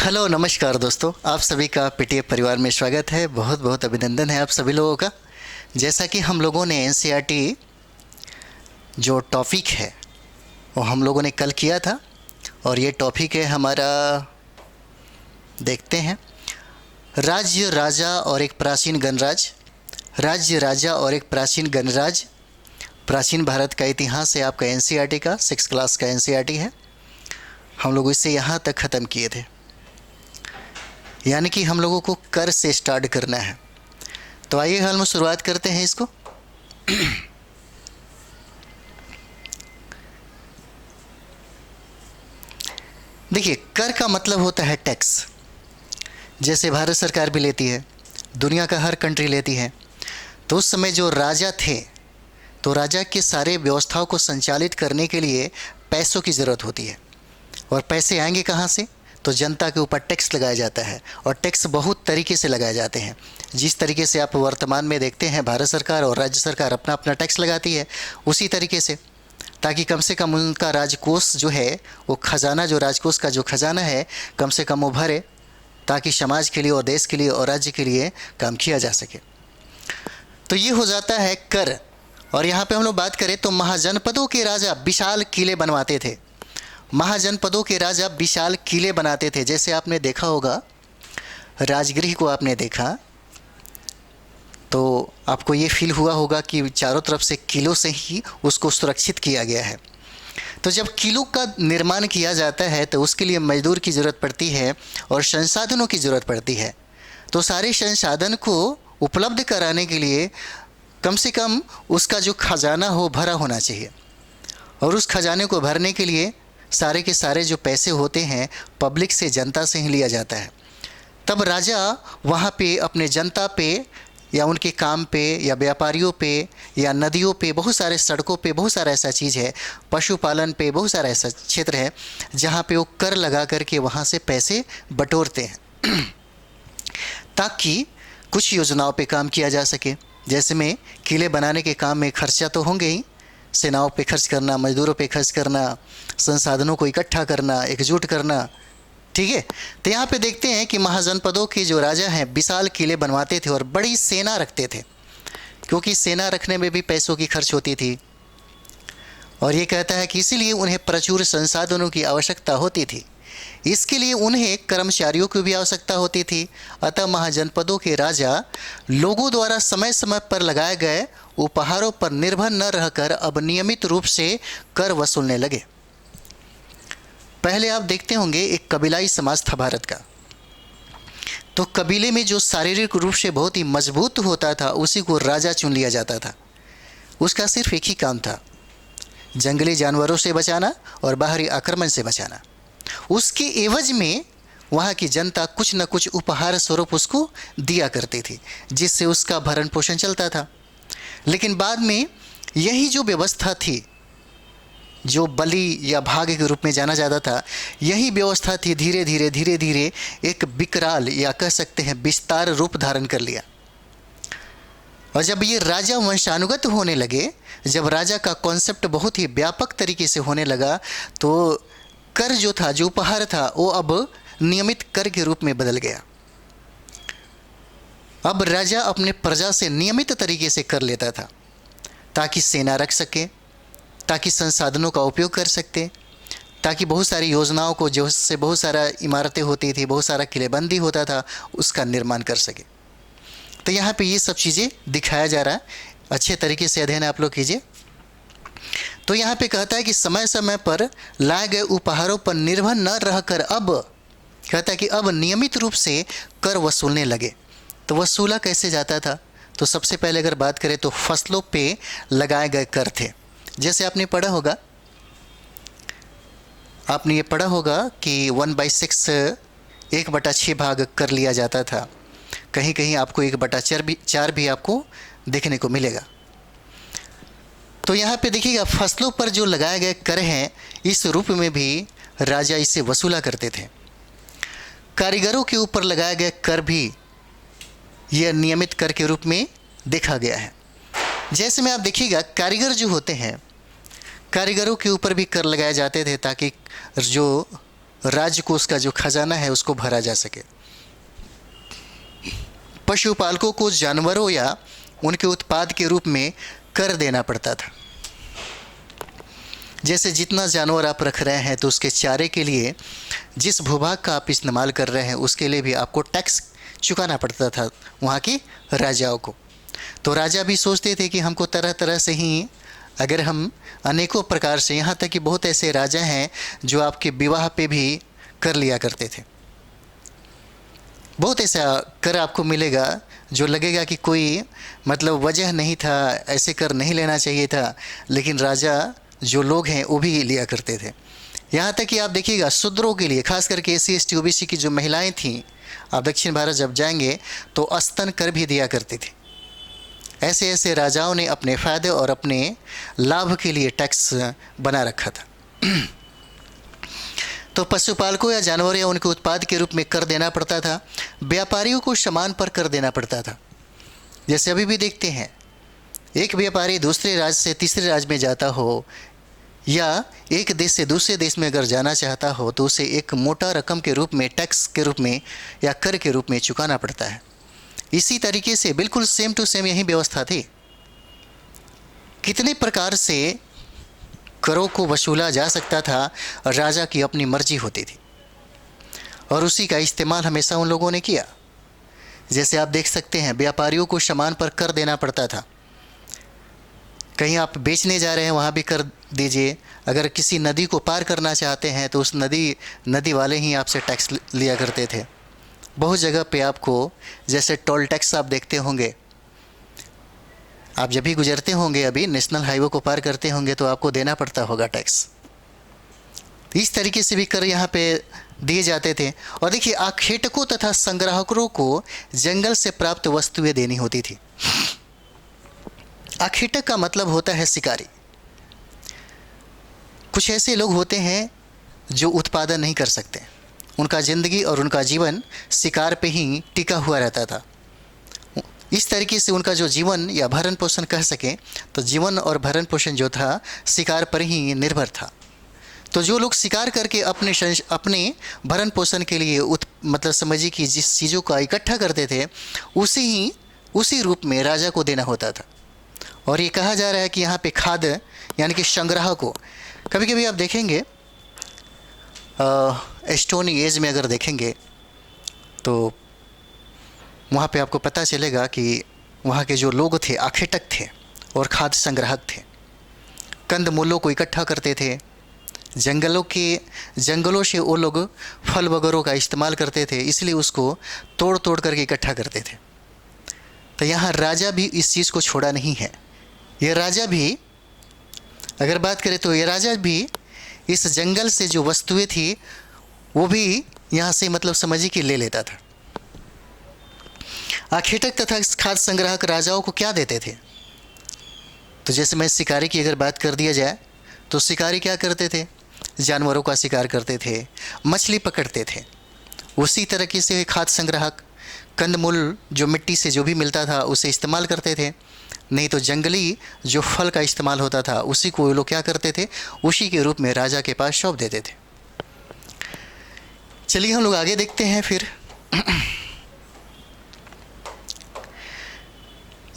Hello नमस्कार दोस्तों, आप सभी का पीटीए परिवार में स्वागत है। बहुत बहुत अभिनंदन है आप सभी लोगों का। जैसा कि हम लोगों ने एनसीईआरटी जो टॉपिक है वो हम लोगों ने कल किया था, और ये टॉपिक है हमारा, देखते हैं, राज्य राजा और एक प्राचीन गणराज्य। राज्य राजा और एक प्राचीन गणराज्य, प्राचीन भारत का इतिहास है आपका एनसीईआरटी का 6 क्लास का एनसीईआरटी है। हम लोग इसे यहाँ तक ख़त्म किए थे, यानी कि हम लोगों को कर से स्टार्ट करना है। तो आइए हाल में शुरुआत करते हैं इसको। देखिए, कर का मतलब होता है टैक्स। जैसे भारत सरकार भी लेती है, दुनिया का हर कंट्री लेती है। तो उस समय जो राजा थे, तो राजा के सारे व्यवस्थाओं को संचालित करने के लिए पैसों की ज़रूरत होती है। और पैसे आएंगे कहाँ से? तो जनता के ऊपर टैक्स लगाया जाता है, और टैक्स बहुत तरीके से लगाए जाते हैं। जिस तरीके से आप वर्तमान में देखते हैं भारत सरकार और राज्य सरकार अपना अपना टैक्स लगाती है, उसी तरीके से, ताकि कम से कम उनका राजकोष जो है, वो खजाना, जो राजकोष का जो खजाना है, कम से कम वो भरे, ताकि समाज के लिए और देश के लिए और राज्य के लिए काम किया जा सके। तो ये हो जाता है कर। और यहाँ पे हम लोग बात करें तो महाजनपदों के राजा विशाल किले बनवाते थे। महाजनपदों के राजा विशाल किले बनाते थे। जैसे आपने देखा होगा, राजगृह को आपने देखा तो आपको ये फील हुआ होगा कि चारों तरफ से किलों से ही उसको सुरक्षित किया गया है। तो जब किलों का निर्माण किया जाता है तो उसके लिए मजदूर की ज़रूरत पड़ती है और संसाधनों की ज़रूरत पड़ती है। तो सारे संसाधन को उपलब्ध कराने के लिए कम से कम उसका जो खजाना हो भरा होना चाहिए, और उस खजाने को भरने के लिए सारे के सारे जो पैसे होते हैं पब्लिक से, जनता से ही लिया जाता है। तब राजा वहाँ पे अपने जनता पे या उनके काम पे या व्यापारियों पे या नदियों पे, बहुत सारे सड़कों पे, बहुत सारा ऐसा चीज़ है, पशुपालन पे बहुत सारा ऐसा क्षेत्र है जहाँ पे वो कर लगा करके वहाँ से पैसे बटोरते हैं ताकि कुछ योजनाओं पे काम किया जा सके। जैसे में किले बनाने के काम में खर्चा तो होंगे ही, सेनाओं पे खर्च करना, मजदूरों पे खर्च करना, संसाधनों को इकट्ठा करना, एकजुट करना, ठीक है। तो यहाँ पे देखते हैं कि महाजनपदों के जो राजा हैं विशाल किले बनवाते थे और बड़ी सेना रखते थे, क्योंकि सेना रखने में भी पैसों की खर्च होती थी। और ये कहता है कि इसीलिए उन्हें प्रचुर संसाधनों की आवश्यकता होती थी। इसके लिए उन्हें कर्मचारियों की भी आवश्यकता होती थी। अतः महाजनपदों के राजा लोगों द्वारा समय समय पर लगाए गए उपहारों पर निर्भर न रहकर अब नियमित रूप से कर वसूलने लगे। पहले आप देखते होंगे एक कबीलाई समाज था भारत का। तो कबीले में जो शारीरिक रूप से बहुत ही मजबूत होता था उसी को राजा चुन लिया जाता था। उसका सिर्फ एक ही काम था, जंगली जानवरों से बचाना और बाहरी आक्रमण से बचाना। उसके एवज में वहाँ की जनता कुछ न कुछ उपहार स्वरूप उसको दिया करती थी, जिससे उसका भरण पोषण चलता था। लेकिन बाद में यही जो व्यवस्था थी, जो बलि या भाग के रूप में जाना जाता था, यही व्यवस्था थी धीरे धीरे एक विकराल या कह सकते हैं विस्तार रूप धारण कर लिया। और जब ये राजा वंशानुगत होने लगे, जब राजा का कॉन्सेप्ट बहुत ही व्यापक तरीके से होने लगा, तो कर जो था, जो उपहार था, वो अब नियमित कर के रूप में बदल गया। अब राजा अपने प्रजा से नियमित तरीके से कर लेता था, ताकि सेना रख सके, ताकि संसाधनों का उपयोग कर सकते, ताकि बहुत सारी योजनाओं को, जो से बहुत सारा इमारतें होती थी, बहुत सारा किलेबंदी होता था, उसका निर्माण कर सके। तो यहाँ पे ये सब चीज़ें दिखाया जा रहा है। अच्छे तरीके से अध्ययन आप लोग कीजिए। तो यहाँ पे कहता है कि समय समय पर लाए गए उपहारों पर निर्भर न रहकर अब, कहता है कि अब नियमित रूप से कर वसूलने लगे। तो वसूला कैसे जाता था? तो सबसे पहले अगर बात करें तो फसलों पे लगाए गए कर थे। जैसे आपने पढ़ा होगा, आपने ये पढ़ा होगा कि 1/6 1/6 भाग कर लिया जाता था। कहीं कहीं आपको 1/4 भी आपको देखने को मिलेगा। तो यहाँ पे देखिएगा, फसलों पर जो लगाए गए कर हैं, इस रूप में भी राजा इसे वसूला करते थे। कारीगरों के ऊपर लगाए गए कर भी यह नियमित कर के रूप में देखा गया है। जैसे में आप देखिएगा, कारीगर जो होते हैं, कारीगरों के ऊपर भी कर लगाए जाते थे, ताकि जो राज्य को, उसका जो खजाना है उसको भरा जा सके। पशुपालकों को जानवरों या उनके उत्पाद के रूप में कर देना पड़ता था। जैसे जितना जानवर आप रख रहे हैं तो उसके चारे के लिए जिस भूभाग का आप इस्तेमाल कर रहे हैं उसके लिए भी आपको टैक्स चुकाना पड़ता था वहाँ के राजाओं को। तो राजा भी सोचते थे कि हमको तरह तरह से ही, अगर हम अनेकों प्रकार से, यहाँ तक कि बहुत ऐसे राजा हैं जो आपके विवाह पे भी कर लिया करते थे। बहुत ऐसा कर आपको मिलेगा जो लगेगा कि कोई मतलब वजह नहीं था, ऐसे कर नहीं लेना चाहिए था, लेकिन राजा जो लोग हैं वो भी लिया करते थे। यहाँ तक कि आप देखिएगा शूद्रों के लिए, खास करके SC ST OBC की जो महिलाएं थीं, आप दक्षिण भारत जब जाएंगे तो स्तन कर भी दिया करते थे। ऐसे ऐसे राजाओं ने अपने फ़ायदे और अपने लाभ के लिए टैक्स बना रखा था। तो पशुपालकों या जानवरों या उनके उत्पाद के रूप में कर देना पड़ता था। व्यापारियों को सामान पर कर देना पड़ता था। जैसे अभी भी देखते हैं, एक व्यापारी दूसरे राज्य से तीसरे राज्य में जाता हो या एक देश से दूसरे देश में अगर जाना चाहता हो तो उसे एक मोटा रकम के रूप में, टैक्स के रूप में या कर के रूप में चुकाना पड़ता है। इसी तरीके से बिल्कुल सेम टू सेम यही व्यवस्था थी। कितने प्रकार से करों को वसूला जा सकता था, राजा की अपनी मर्जी होती थी और उसी का इस्तेमाल हमेशा उन लोगों ने किया। जैसे आप देख सकते हैं, व्यापारियों को सामान पर कर देना पड़ता था। कहीं आप बेचने जा रहे हैं वहाँ भी कर दीजिए। अगर किसी नदी को पार करना चाहते हैं तो उस नदी वाले ही आपसे टैक्स लिया करते थे। बहुत जगह पे आपको जैसे टोल टैक्स आप देखते होंगे, आप जब भी गुजरते होंगे, अभी नेशनल हाईवे को पार करते होंगे तो आपको देना पड़ता होगा टैक्स। इस तरीके से भी कर यहाँ पे दिए जाते थे। और देखिए, आखेटकों तथा संग्राहकों को जंगल से प्राप्त वस्तुएं देनी होती थी। आखेटक का मतलब होता है शिकारी। कुछ ऐसे लोग होते हैं जो उत्पादन नहीं कर सकते, उनका ज़िंदगी और उनका जीवन शिकार पे ही टिका हुआ रहता था। इस तरीके से उनका जो जीवन या भरण पोषण कह सकें तो जीवन और भरण पोषण जो था शिकार पर ही निर्भर था। तो जो लोग शिकार करके अपने भरण पोषण के लिए मतलब समझिए कि जिस चीज़ों का इकट्ठा करते थे उसी रूप में राजा को देना होता था। और ये कहा जा रहा है कि यहाँ पे खाद्य यानी कि संग्रह को, कभी कभी आप देखेंगे स्टोन एज में अगर देखेंगे तो वहाँ पे आपको पता चलेगा कि वहाँ के जो लोग थे आखेटक थे और खाद्य संग्राहक थे। कंदमूलों को इकट्ठा करते थे, जंगलों से वो लोग फल वगैरह का इस्तेमाल करते थे, इसलिए उसको तोड़ तोड़ करके इकट्ठा करते थे। तो यहाँ राजा भी इस चीज़ को छोड़ा नहीं है। ये राजा भी, अगर बात करें तो ये राजा भी इस जंगल से जो वस्तुएं थी वो भी यहाँ से मतलब समझिए कि ले लेता था। आखेटक तथा खाद्य संग्राहक राजाओं को क्या देते थे? तो जैसे मैं शिकारी की अगर बात कर दिया जाए तो शिकारी क्या करते थे? जानवरों का शिकार करते थे, मछली पकड़ते थे। उसी तरीके से खाद्य संग्राहक कंदमूल जो मिट्टी से जो भी मिलता था उसे इस्तेमाल करते थे, नहीं तो जंगली जो फल का इस्तेमाल होता था उसी को वो लोग क्या करते थे, उसी के रूप में राजा के पास सौंप देते थे। चलिए हम लोग आगे देखते हैं। फिर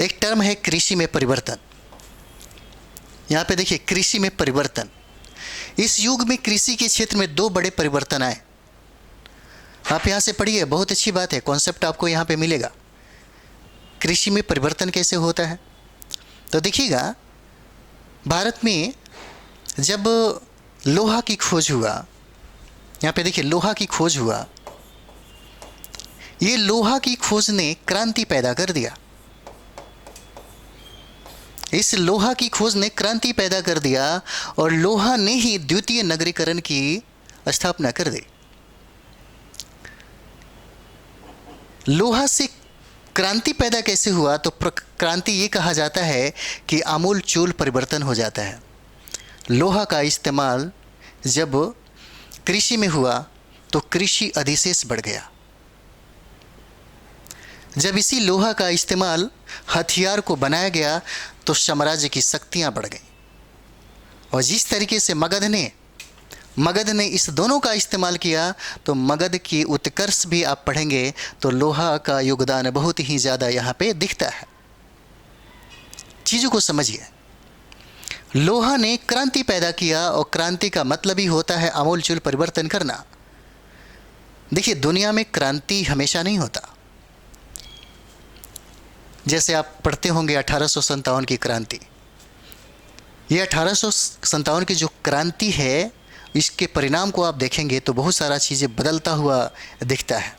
एक टर्म है कृषि में परिवर्तन। यहाँ पे देखिए, कृषि में परिवर्तन। इस युग में कृषि के क्षेत्र में दो बड़े परिवर्तन आए। आप यहाँ से पढ़िए, बहुत अच्छी बात है, कॉन्सेप्ट आपको यहाँ पे मिलेगा। कृषि में परिवर्तन कैसे होता है तो देखिएगा, भारत में जब लोहा की खोज हुआ, यहाँ पे देखिए लोहा की खोज हुआ, ये लोहा की खोज ने क्रांति पैदा कर दिया। इस लोहा की खोज ने क्रांति पैदा कर दिया और लोहा ने ही द्वितीय नगरीकरण की स्थापना कर दी। लोहा से क्रांति पैदा कैसे हुआ तो क्रांति ये कहा जाता है कि आमूल चूल परिवर्तन हो जाता है। लोहा का इस्तेमाल जब कृषि में हुआ तो कृषि अधिशेष बढ़ गया। जब इसी लोहा का इस्तेमाल हथियार को बनाया गया तो साम्राज्य की शक्तियां बढ़ गईं। और जिस तरीके से मगध ने मगध ने इस दोनों का इस्तेमाल किया, तो मगध की उत्कर्ष भी आप पढ़ेंगे तो लोहा का योगदान बहुत ही ज़्यादा यहाँ पे दिखता है। चीज़ों को समझिए, लोहा ने क्रांति पैदा किया और क्रांति का मतलब ही होता है आमूलचूल परिवर्तन करना। देखिए, दुनिया में क्रांति हमेशा नहीं होता। जैसे आप पढ़ते होंगे 1857 की क्रांति, ये 1857 की जो क्रांति है, इसके परिणाम को आप देखेंगे तो बहुत सारा चीज़ें बदलता हुआ दिखता है।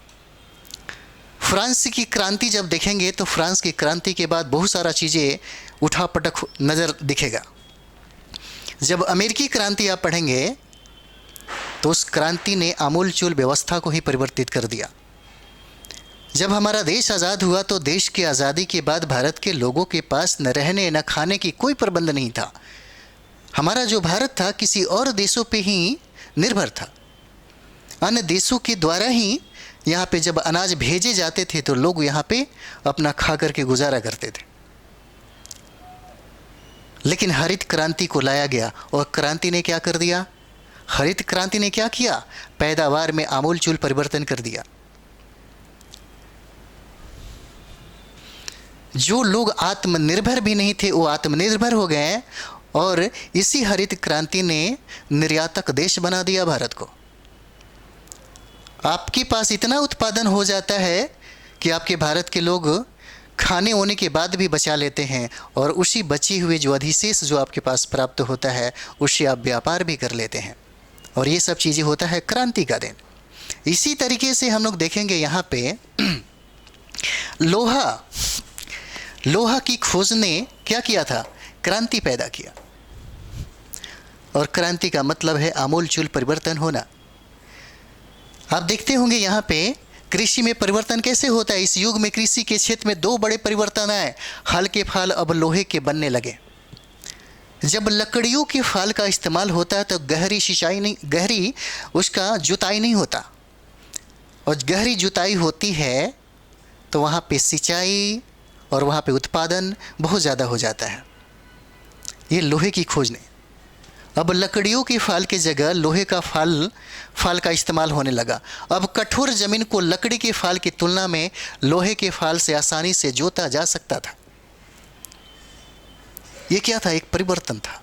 फ्रांस की क्रांति जब देखेंगे तो फ्रांस की क्रांति के बाद बहुत सारा चीज़ें उठापटक नज़र दिखेगा। जब अमेरिकी क्रांति आप पढ़ेंगे तो उस क्रांति ने आमूलचूल व्यवस्था को ही परिवर्तित कर दिया। जब हमारा देश आज़ाद हुआ तो देश की आज़ादी के बाद भारत के लोगों के पास न रहने न खाने की कोई प्रबंध नहीं था। हमारा जो भारत था किसी और देशों पे ही निर्भर था। अन्य देशों के द्वारा ही यहाँ पे जब अनाज भेजे जाते थे तो लोग यहाँ पे अपना खा करके गुजारा करते थे। लेकिन हरित क्रांति को लाया गया और क्रांति ने क्या कर दिया? हरित क्रांति ने क्या किया? पैदावार में आमूलचूल परिवर्तन कर दिया। जो लोग आत्मनिर्भर भी नहीं थे वो आत्मनिर्भर हो गए और इसी हरित क्रांति ने निर्यातक देश बना दिया भारत को। आपके पास इतना उत्पादन हो जाता है कि आपके भारत के लोग खाने होने के बाद भी बचा लेते हैं और उसी बची हुए जो अधिशेष जो आपके पास प्राप्त होता है उससे आप व्यापार भी कर लेते हैं। और ये सब चीज़ें होता है क्रांति का दिन। इसी तरीके से हम लोग देखेंगे यहाँ पे लोहा की खोज ने क्या किया था? क्रांति पैदा किया। और क्रांति का मतलब है आमूलचूल परिवर्तन होना। आप देखते होंगे यहाँ पे कृषि में परिवर्तन कैसे होता है। इस युग में कृषि के क्षेत्र में दो बड़े परिवर्तन आए। हल के फाल अब लोहे के बनने लगे। जब लकड़ियों के फाल का इस्तेमाल होता है तो गहरी उसका जुताई नहीं होता, और गहरी जुताई होती है तो वहाँ पे सिंचाई और वहाँ पे उत्पादन बहुत ज़्यादा हो जाता है। ये लोहे की खोज ने, अब लकड़ियों के फाल के जगह लोहे का फाल का इस्तेमाल होने लगा। अब कठोर ज़मीन को लकड़ी के फाल की तुलना में लोहे के फाल से आसानी से जोता जा सकता था। ये क्या था? एक परिवर्तन था।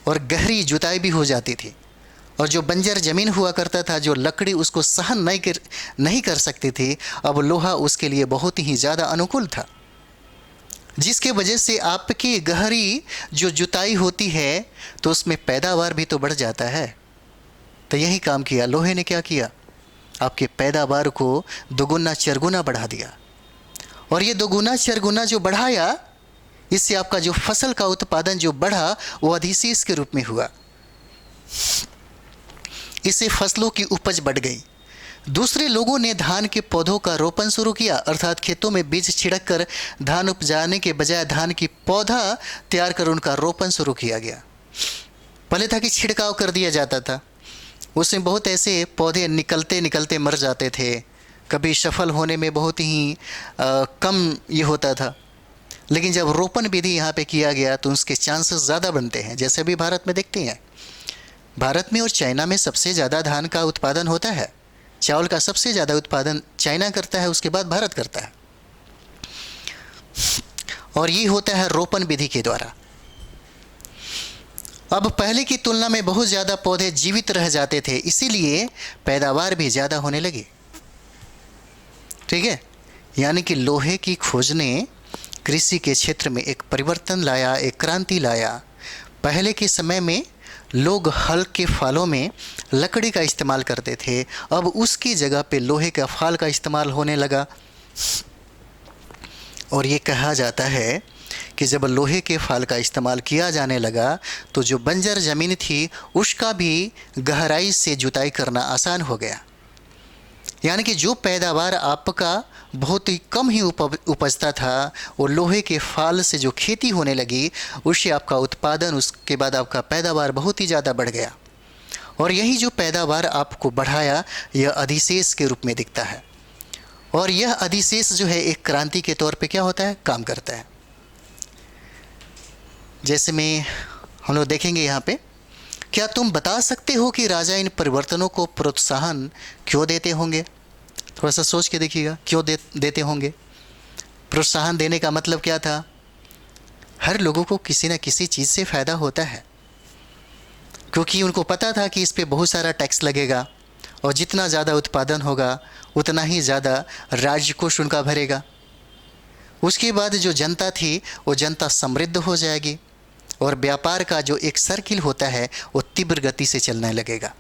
और गहरी जुताई भी हो जाती थी। और जो बंजर ज़मीन हुआ करता था, जो लकड़ी उसको सहन नहीं कर सकती थी, अब लोहा उसके लिए बहुत ही ज़्यादा अनुकूल था, जिसके वजह से आपकी गहरी जो जुताई होती है तो उसमें पैदावार भी तो बढ़ जाता है। तो यही काम किया लोहे ने। क्या किया? आपके पैदावार को दोगुना चरगुना बढ़ा दिया। और ये दोगुना चरगुना जो बढ़ाया, इससे आपका जो फसल का उत्पादन जो बढ़ा वो अधिशेष के रूप में हुआ। इससे फसलों की उपज बढ़ गई। दूसरे लोगों ने धान के पौधों का रोपण शुरू किया, अर्थात खेतों में बीज छिड़क कर धान उपजाने के बजाय धान की पौधा तैयार कर उनका रोपण शुरू किया गया। पहले था कि छिड़काव कर दिया जाता था, उसमें बहुत ऐसे पौधे निकलते मर जाते थे। कभी सफल होने में बहुत ही कम ये होता था। लेकिन जब रोपण विधि यहाँ पे किया गया तो उसके चांसेस ज़्यादा बनते हैं। जैसे अभी भारत में देखते हैं, भारत में और चाइना में सबसे ज़्यादा धान का उत्पादन होता है। चावल का सबसे ज़्यादा उत्पादन चाइना करता है, उसके बाद भारत करता है। और ये होता है रोपण विधि के द्वारा। अब पहले की तुलना में बहुत ज़्यादा पौधे जीवित रह जाते थे, इसीलिए पैदावार भी ज़्यादा होने लगी। ठीक है, यानी कि लोहे की खोज ने कृषि के क्षेत्र में एक परिवर्तन लाया, एक क्रांति लाया। पहले के समय में लोग हल के फालों में लकड़ी का इस्तेमाल करते थे, अब उसकी जगह पे लोहे का फाल का इस्तेमाल होने लगा। और ये कहा जाता है कि जब लोहे के फाल का इस्तेमाल किया जाने लगा तो जो बंजर ज़मीन थी उसका भी गहराई से जुताई करना आसान हो गया। यानी कि जो पैदावार आपका बहुत ही कम ही उपजता था, वो लोहे के फाल से जो खेती होने लगी उससे आपका उत्पादन, उसके बाद आपका पैदावार बहुत ही ज़्यादा बढ़ गया। और यही जो पैदावार आपको बढ़ाया, यह अधिशेष के रूप में दिखता है। और यह अधिशेष जो है एक क्रांति के तौर पे क्या होता है? काम करता है। जैसे में हम लोग देखेंगे यहाँ पे क्या तुम बता सकते हो कि राजा इन परिवर्तनों को प्रोत्साहन क्यों देते होंगे? थोड़ा सा सोच के देखिएगा, क्यों देते होंगे? प्रोत्साहन देने का मतलब क्या था? हर लोगों को किसी न किसी चीज़ से फ़ायदा होता है, क्योंकि उनको पता था कि इस पे बहुत सारा टैक्स लगेगा और जितना ज़्यादा उत्पादन होगा उतना ही ज़्यादा राज्य कोष उनका भरेगा। उसके बाद जो जनता थी वो जनता समृद्ध हो जाएगी और व्यापार का जो एक सर्किल होता है वो तीव्र गति से चलने लगेगा।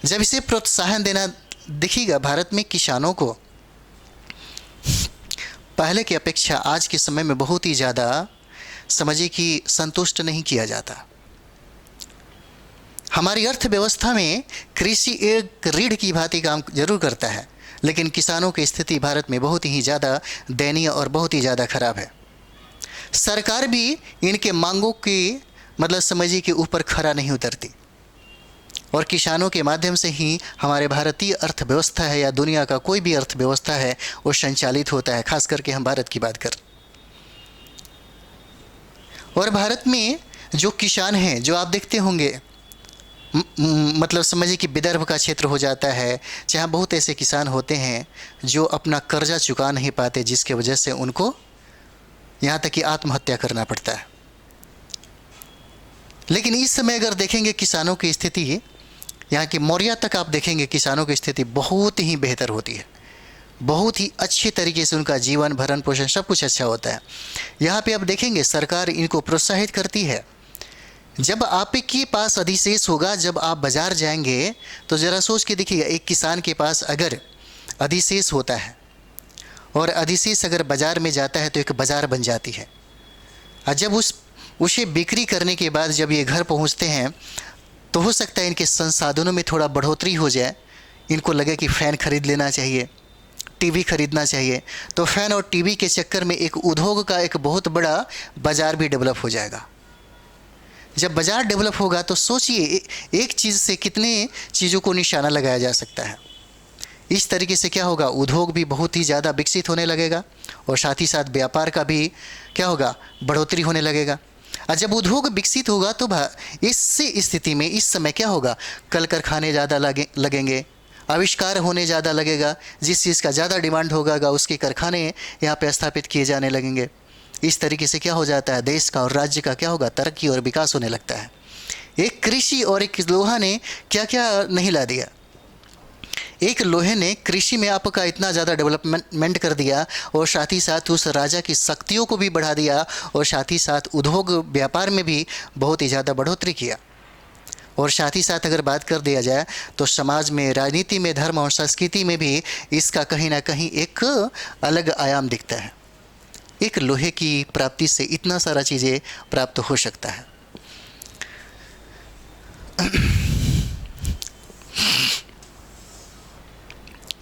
जब इसे प्रोत्साहन देना देखिएगा, भारत में किसानों को पहले की अपेक्षा आज के समय में बहुत ही ज़्यादा समझिए कि संतुष्ट नहीं किया जाता। हमारी अर्थव्यवस्था में कृषि एक रीढ़ की भांति काम जरूर करता है, लेकिन किसानों की स्थिति भारत में बहुत ही ज़्यादा दयनीय और बहुत ही ज़्यादा खराब है। सरकार भी इनके मांगों की मतलब समझिए कि ऊपर खरा नहीं उतरती और किसानों के माध्यम से ही हमारे भारतीय अर्थव्यवस्था है या दुनिया का कोई भी अर्थव्यवस्था है वो संचालित होता है, खास करके हम भारत की बात करें। और भारत में जो किसान हैं, जो आप देखते होंगे मतलब समझिए कि विदर्भ का क्षेत्र हो जाता है, जहाँ बहुत ऐसे किसान होते हैं जो अपना कर्जा चुका नहीं पाते, जिसके वजह से उनको यहाँ तक कि आत्महत्या करना पड़ता है। लेकिन इस समय अगर देखेंगे किसानों की स्थिति, यहाँ की मौर्या तक आप देखेंगे किसानों की स्थिति बहुत ही बेहतर होती है, बहुत ही अच्छे तरीके से उनका जीवन भरण पोषण सब कुछ अच्छा होता है। यहाँ पे आप देखेंगे सरकार इनको प्रोत्साहित करती है। जब आपके पास अधिशेष होगा, जब आप बाज़ार जाएंगे तो ज़रा सोच के देखिएगा, एक किसान के पास अगर अधिशेष होता है और अधिशेष अगर बाज़ार में जाता है तो एक बाज़ार बन जाती है। और जब उसे बिक्री करने के बाद जब ये घर पहुंचते हैं तो हो सकता है इनके संसाधनों में थोड़ा बढ़ोतरी हो जाए, इनको लगे कि फ़ैन खरीद लेना चाहिए, टीवी खरीदना चाहिए, तो फ़ैन और टीवी के चक्कर में एक उद्योग का एक बहुत बड़ा बाज़ार भी डेवलप हो जाएगा। जब बाज़ार डेवलप होगा तो सोचिए एक चीज़ से कितने चीज़ों को निशाना लगाया जा सकता है। इस तरीके से क्या होगा, उद्योग भी बहुत ही ज़्यादा विकसित होने लगेगा और साथ ही साथ व्यापार का भी क्या होगा, बढ़ोतरी होने लगेगा। और जब उद्योग विकसित होगा तो इस स्थिति में इस समय क्या होगा, कल कारखाने ज़्यादा लगेंगे, आविष्कार होने ज़्यादा लगेगा, जिस चीज़ का ज़्यादा डिमांड होगा उसके कारखाने यहाँ पे स्थापित किए जाने लगेंगे। इस तरीके से क्या हो जाता है, देश का और राज्य का क्या होगा, तरक्की और विकास होने लगता है। एक कृषि और एक लोहा ने क्या क्या नहीं ला दिया। एक लोहे ने कृषि में आपका इतना ज़्यादा डेवलपमेंट कर दिया और साथ ही साथ उस राजा की शक्तियों को भी बढ़ा दिया और साथ ही साथ उद्योग व्यापार में भी बहुत ही ज़्यादा बढ़ोतरी किया। और साथ ही साथ अगर बात कर दिया जाए तो समाज में, राजनीति में, धर्म और संस्कृति में भी इसका कहीं ना कहीं एक अलग आयाम दिखता है। एक लोहे की प्राप्ति से इतना सारा चीज़ें प्राप्त हो सकता है।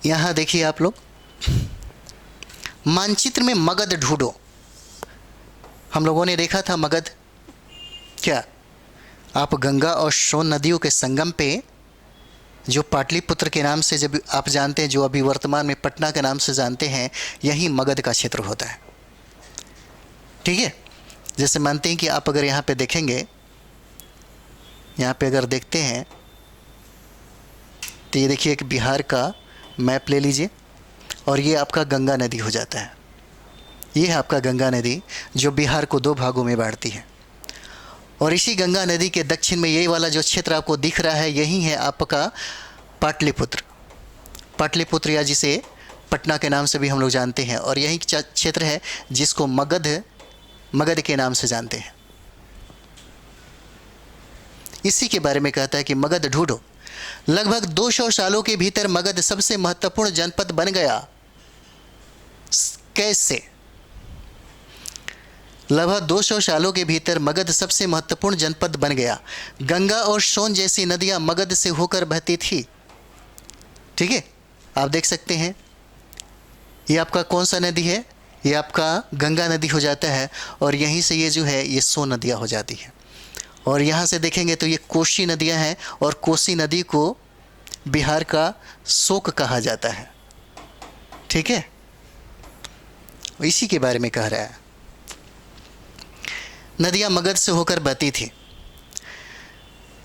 यहाँ देखिए आप लोग, मानचित्र में मगध ढूंढो। हम लोगों ने देखा था मगध क्या, आप गंगा और सोन नदियों के संगम पे जो पाटलिपुत्र के नाम से जब आप जानते हैं, जो अभी वर्तमान में पटना के नाम से जानते हैं, यही मगध का क्षेत्र होता है। ठीक है, जैसे मानते हैं कि आप अगर यहाँ पे देखेंगे, यहाँ पे अगर देखते हैं तो ये देखिए एक बिहार का मैप ले लीजिए और ये आपका गंगा नदी हो जाता है। ये है आपका गंगा नदी जो बिहार को दो भागों में बांटती है। और इसी गंगा नदी के दक्षिण में ये वाला जो क्षेत्र आपको दिख रहा है, यही है आपका पाटलिपुत्र। पाटलिपुत्र या जिसे पटना के नाम से भी हम लोग जानते हैं, और यही क्षेत्र है जिसको मगध के नाम से जानते हैं। इसी के बारे में कहता है कि मगध ढूंढो। लगभग 200 सालों के भीतर मगध सबसे महत्वपूर्ण जनपद बन गया। कैसे? लगभग 200 सालों के भीतर मगध सबसे महत्वपूर्ण जनपद बन गया। गंगा और सोन जैसी नदियां मगध से होकर बहती थी। ठीक है, आप देख सकते हैं ये आपका कौन सा नदी है, ये आपका गंगा नदी हो जाता है और यहीं से ये जो है ये सोन नदियाँ हो जाती है। और यहाँ से देखेंगे तो ये कोसी नदियाँ हैं और कोसी नदी को बिहार का शोक कहा जाता है। ठीक है, इसी के बारे में कह रहा है। नदियाँ मगध से होकर बहती थी।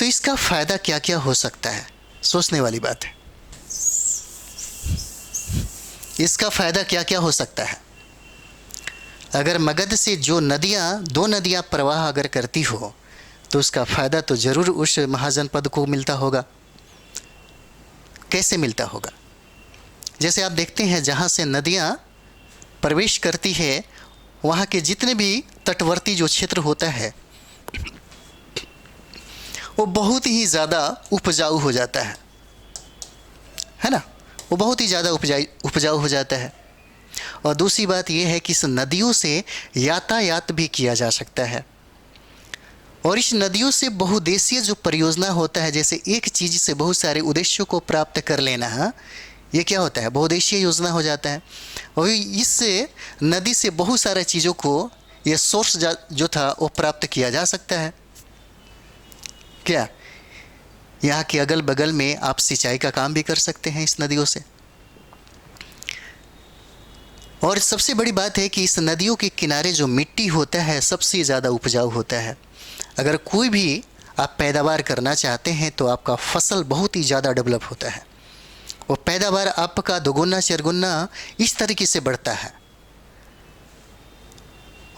तो इसका फ़ायदा क्या क्या हो सकता है, सोचने वाली बात है। इसका फ़ायदा क्या क्या हो सकता है? अगर मगध से जो नदियाँ, दो नदियाँ प्रवाह अगर करती हो तो उसका फ़ायदा तो ज़रूर उस महाजनपद को मिलता होगा। कैसे मिलता होगा? जैसे आप देखते हैं जहाँ से नदियाँ प्रवेश करती है वहाँ के जितने भी तटवर्ती जो क्षेत्र होता है वो बहुत ही ज़्यादा उपजाऊ हो जाता है ना? वो बहुत ही ज़्यादा उपजाऊ हो जाता है। और दूसरी बात यह है कि इस नदियों से यातायात भी किया जा सकता है। और इस नदियों से बहुउद्देशीय जो परियोजना होता है, जैसे एक चीज़ से बहुत सारे उद्देश्यों को प्राप्त कर लेना, ये क्या होता है? बहुउद्देशीय योजना हो जाता है। और इससे नदी से बहुत सारे चीज़ों को, ये सोर्स जो था वो प्राप्त किया जा सकता है। क्या यहाँ के अगल बगल में आप सिंचाई का काम भी कर सकते हैं इस नदियों से। और सबसे बड़ी बात है कि इस नदियों के किनारे जो मिट्टी होता है सबसे ज़्यादा उपजाऊ होता है। अगर कोई भी आप पैदावार करना चाहते हैं तो आपका फसल बहुत ही ज़्यादा डेवलप होता है। वो पैदावार आपका दोगुना चरगुना इस तरीके से बढ़ता है।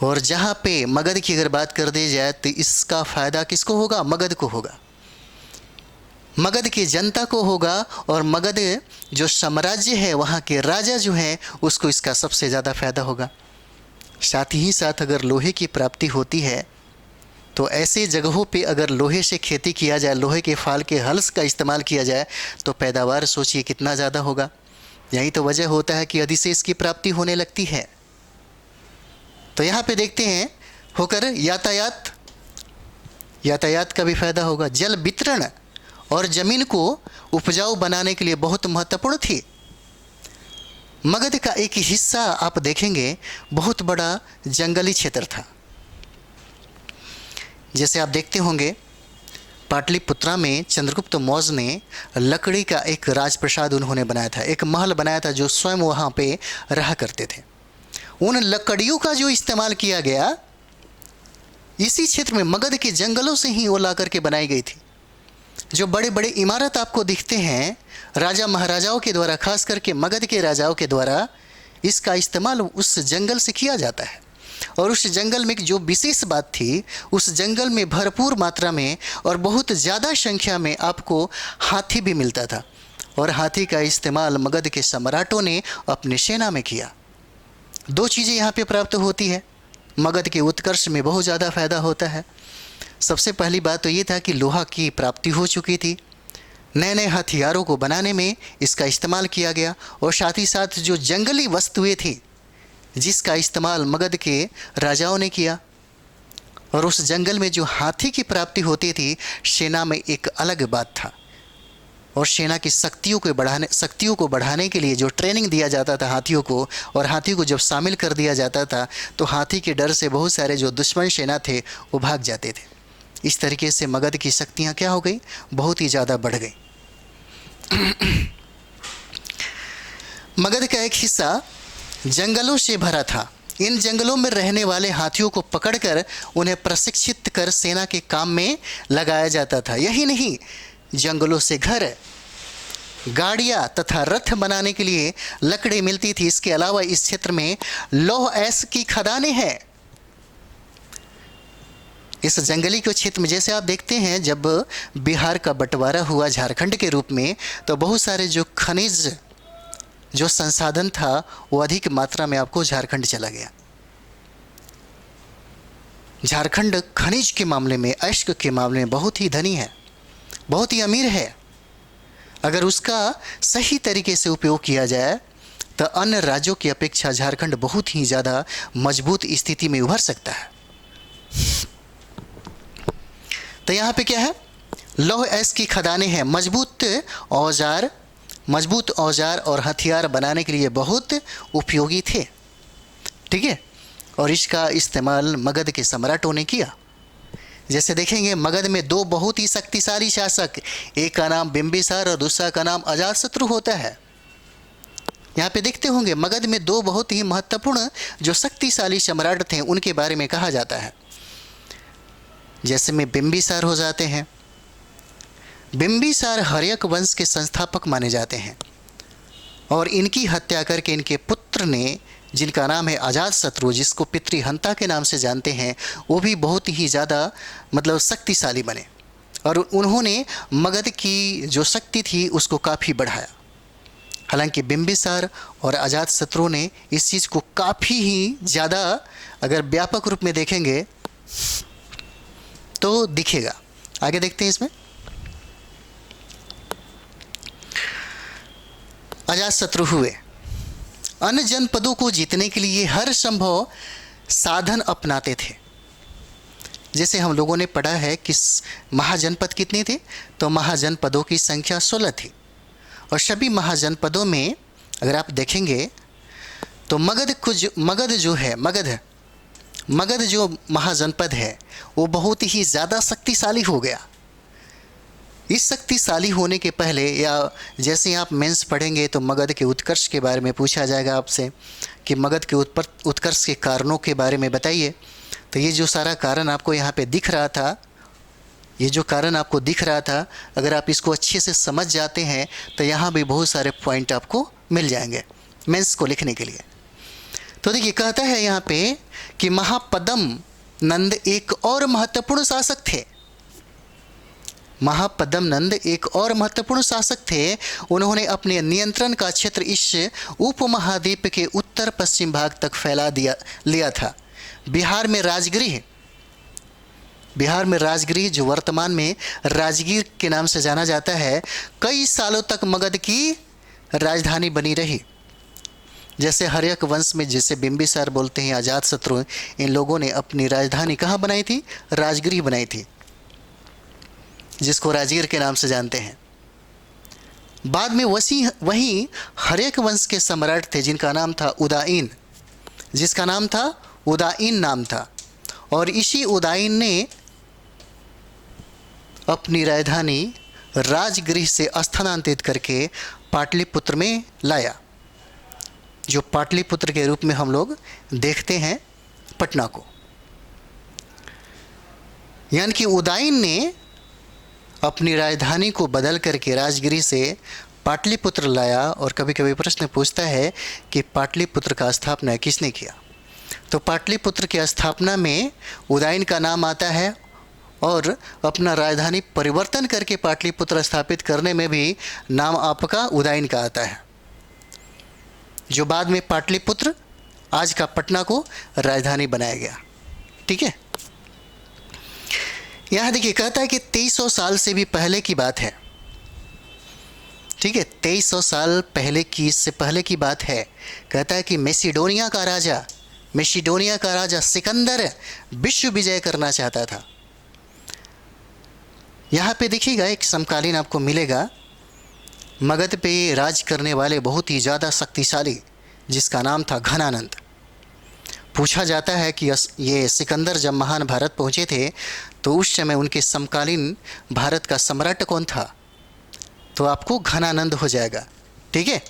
और जहाँ पे मगध की अगर बात कर दी जाए तो इसका फ़ायदा किसको होगा? मगध को होगा, मगध की जनता को होगा। और मगध जो साम्राज्य है, वहाँ के राजा जो हैं, उसको इसका सबसे ज़्यादा फ़ायदा होगा। साथ ही साथ अगर लोहे की प्राप्ति होती है तो ऐसे जगहों पे अगर लोहे से खेती किया जाए, लोहे के फाल के हल्स का इस्तेमाल किया जाए तो पैदावार सोचिए कितना ज़्यादा होगा। यही तो वजह होता है कि अधिशेष की प्राप्ति होने लगती है। तो यहाँ पे देखते हैं होकर यातायात का भी फायदा होगा। जल वितरण और ज़मीन को उपजाऊ बनाने के लिए बहुत महत्वपूर्ण थी। मगध का एक हिस्सा आप देखेंगे बहुत बड़ा जंगली क्षेत्र था। जैसे आप देखते होंगे पाटलिपुत्रा में चंद्रगुप्त मौर्य ने लकड़ी का एक राजप्रसाद उन्होंने बनाया था, एक महल बनाया था जो स्वयं वहाँ पे रहा करते थे। उन लकड़ियों का जो इस्तेमाल किया गया इसी क्षेत्र में मगध के जंगलों से ही वो ला करके बनाई गई थी। जो बड़े बड़े इमारत आपको दिखते हैं राजा महाराजाओं के द्वारा, खास करके मगध के राजाओं के द्वारा, इसका इस्तेमाल उस जंगल से किया जाता है। और उस जंगल में जो विशेष बात थी, उस जंगल में भरपूर मात्रा में और बहुत ज़्यादा संख्या में आपको हाथी भी मिलता था। और हाथी का इस्तेमाल मगध के सम्राटों ने अपने सेना में किया। दो चीज़ें यहाँ पे प्राप्त होती है। मगध के उत्कर्ष में बहुत ज़्यादा फायदा होता है। सबसे पहली बात तो ये था कि लोहा की प्राप्ति हो चुकी थी, नए नए हथियारों को बनाने में इसका इस्तेमाल किया गया। और साथ ही साथ जो जंगली वस्तुएं थी जिसका इस्तेमाल मगध के राजाओं ने किया। और उस जंगल में जो हाथी की प्राप्ति होती थी, सेना में एक अलग बात था। और सेना की शक्तियों को बढ़ाने के लिए जो ट्रेनिंग दिया जाता था हाथियों को, और हाथी को जब शामिल कर दिया जाता था तो हाथी के डर से बहुत सारे जो दुश्मन सेना थे वो भाग जाते थे। इस तरीके से मगध की शक्तियाँ क्या हो गई? बहुत ही ज़्यादा बढ़ गई। मगध का एक हिस्सा जंगलों से भरा था। इन जंगलों में रहने वाले हाथियों को पकड़कर उन्हें प्रशिक्षित कर सेना के काम में लगाया जाता था। यही नहीं, जंगलों से घर, गाड़ियाँ तथा रथ बनाने के लिए लकड़ी मिलती थी। इसके अलावा इस क्षेत्र में लौह एस की खदानें हैं। इस जंगली के क्षेत्र में जैसे आप देखते हैं जब बिहार का बंटवारा हुआ झारखंड के रूप में, तो बहुत सारे जो खनिज जो संसाधन था वो अधिक मात्रा में आपको झारखंड चला गया। झारखंड खनिज के मामले में, अश्क के मामले में बहुत ही धनी है, बहुत ही अमीर है। अगर उसका सही तरीके से उपयोग किया जाए तो अन्य राज्यों की अपेक्षा झारखंड बहुत ही ज़्यादा मजबूत स्थिति में उभर सकता है। तो यहाँ पे क्या है? लौह एस की खदानें हैं। मजबूत औजार और हथियार बनाने के लिए बहुत उपयोगी थे। ठीक है। और इसका इस्तेमाल मगध के सम्राटों ने किया। जैसे देखेंगे मगध में दो बहुत ही शक्तिशाली शासक, एक का नाम बिंबिसार और दूसरा का नाम अजातशत्रु होता है। यहाँ पे देखते होंगे मगध में दो बहुत ही महत्वपूर्ण जो शक्तिशाली सम्राट थे उनके बारे में कहा जाता है। जैसे में बिंबिसार हो जाते हैं, बिंबिसार हर्यक वंश के संस्थापक माने जाते हैं और इनकी हत्या करके इनके पुत्र ने, जिनका नाम है अजातशत्रु, जिसको पितृहंता के नाम से जानते हैं, वो भी बहुत ही ज़्यादा मतलब शक्तिशाली बने और उन्होंने मगध की जो शक्ति थी उसको काफ़ी बढ़ाया। हालांकि बिंबिसार और अजातशत्रु ने इस चीज़ को काफ़ी ही ज़्यादा अगर व्यापक रूप में देखेंगे तो दिखेगा। आगे देखते हैं इसमें। अजातशत्रु हुए, अन्य जनपदों को जीतने के लिए हर संभव साधन अपनाते थे। जैसे हम लोगों ने पढ़ा है कि महाजनपद कितने थे, तो महाजनपदों की संख्या 16 थी और सभी महाजनपदों में अगर आप देखेंगे तो मगध जो महाजनपद है वो बहुत ही ज़्यादा शक्तिशाली हो गया। इस शक्तिशाली होने के पहले, या जैसे आप मेंस पढ़ेंगे तो मगध के उत्कर्ष के बारे में पूछा जाएगा आपसे कि मगध के उत्कर्ष के कारणों के बारे में बताइए। तो ये जो सारा कारण आपको यहाँ पे दिख रहा था, ये जो कारण आपको दिख रहा था, अगर आप इसको अच्छे से समझ जाते हैं तो यहाँ भी बहुत सारे पॉइंट आपको मिल जाएंगे मेंस को लिखने के लिए। तो देखिए कहता है यहाँ पे कि महापद्म नंद एक और महत्वपूर्ण शासक थे। महापद्म नंद एक और महत्वपूर्ण शासक थे। उन्होंने अपने नियंत्रण का क्षेत्र इस उपमहाद्वीप के उत्तर पश्चिम भाग तक फैला लिया था। बिहार में राजगिरी जो वर्तमान में राजगीर के नाम से जाना जाता है, कई सालों तक मगध की राजधानी बनी रही। जैसे हर्यक वंश में जिसे बिंबिसार बोलते हैं, अजातशत्रु, इन लोगों ने अपनी राजधानी कहाँ बनाई थी? राजगिरी बनाई थी, जिसको राजगीर के नाम से जानते हैं। बाद में वहीं हर्यक वंश के सम्राट थे जिनका नाम था उदाईन, उदाईन नाम था। और इसी उदाईन ने अपनी राजधानी राजगृह से स्थानांतरित करके पाटलिपुत्र में लाया, जो पाटलिपुत्र के रूप में हम लोग देखते हैं पटना को। यानी कि उदाईन ने अपनी राजधानी को बदल करके राजगिरी से पाटलिपुत्र लाया। और कभी कभी प्रश्न पूछता है कि पाटलिपुत्र का स्थापना किसने किया? तो पाटलिपुत्र की स्थापना में उदाईन का नाम आता है और अपना राजधानी परिवर्तन करके पाटलिपुत्र स्थापित करने में भी नाम आपका उदाईन का आता है, जो बाद में पाटलिपुत्र आज का पटना को राजधानी बनाया गया। ठीक है, यहाँ देखिए कहता है कि 2300 साल से भी पहले की बात है। ठीक है, 2300 साल पहले की, इससे पहले की बात है। कहता है कि मैसिडोनिया का राजा सिकंदर विश्व विजय करना चाहता था। यहाँ पे देखिएगा एक समकालीन आपको मिलेगा, मगध पे राज करने वाले बहुत ही ज़्यादा शक्तिशाली, जिसका नाम था घनानंद। पूछा जाता है कि ये सिकंदर जब महान भारत पहुँचे थे तो उस समय उनके समकालीन भारत का सम्राट कौन था? तो आपको घनानंद हो जाएगा। ठीक है,